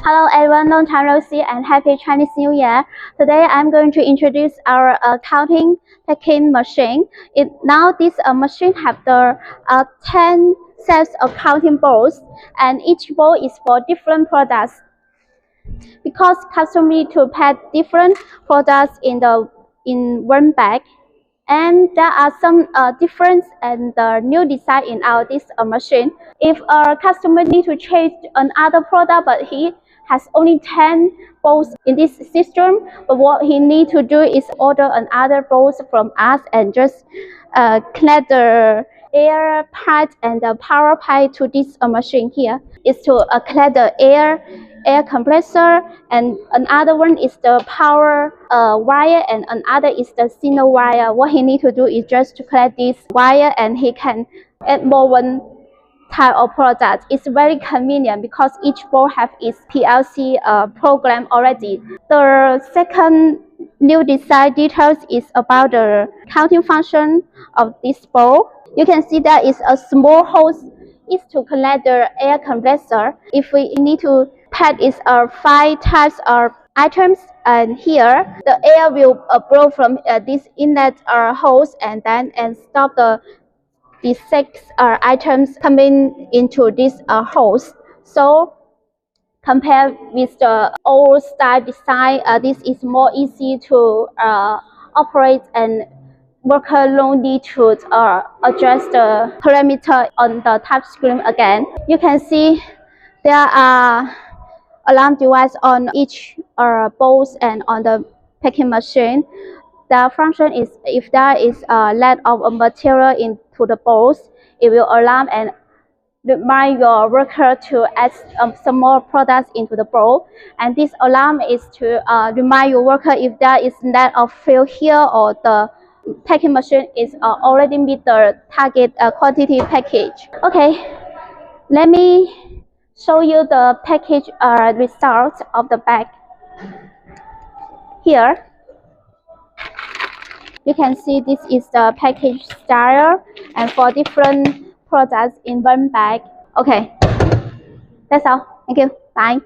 Hello everyone, long time no see and happy Chinese New Year. Today I'm going to introduce our counting packing machine. Now this machine have the 10 sets of counting bowls, and each bowl is for different products. Because customers need to pack different products in one bag, and there are some difference and new design in this machine. If a customer need to change another product, but he has only 10 bowls in this system, but what he need to do is order another bowls from us and just connect the air pipe and the power pipe to this machine here. Is to connect the air compressor, and another one is the power wire, and another is the signal wire. What he need to do is just to connect this wire, and he can add more one type of product. It's very convenient because each bowl have its PLC program already. The second new design details is about the counting function of this bowl. You can see that is a small hose is to connect the air compressor. If we need to pack is 5 types of items, and here the air will blow from this inlet hose and stop these 6 items coming into this hose. So compared with the old style design, this is more easy to operate, and worker don't need to adjust the parameter on the touch screen again. You can see there are alarm device on each bowls and on the packing machine. The function is if there is a lack of a material into the bowls, it will alarm and remind your worker to add some more products into the bowl. And this alarm is to remind your worker if there is lack of fuel here, or the packing machine is already meet the target quantity package. Okay, let me show you the package results of the bag. Here you can see this is the package style, and for different products in one bag. Okay, that's all. Thank you. Bye.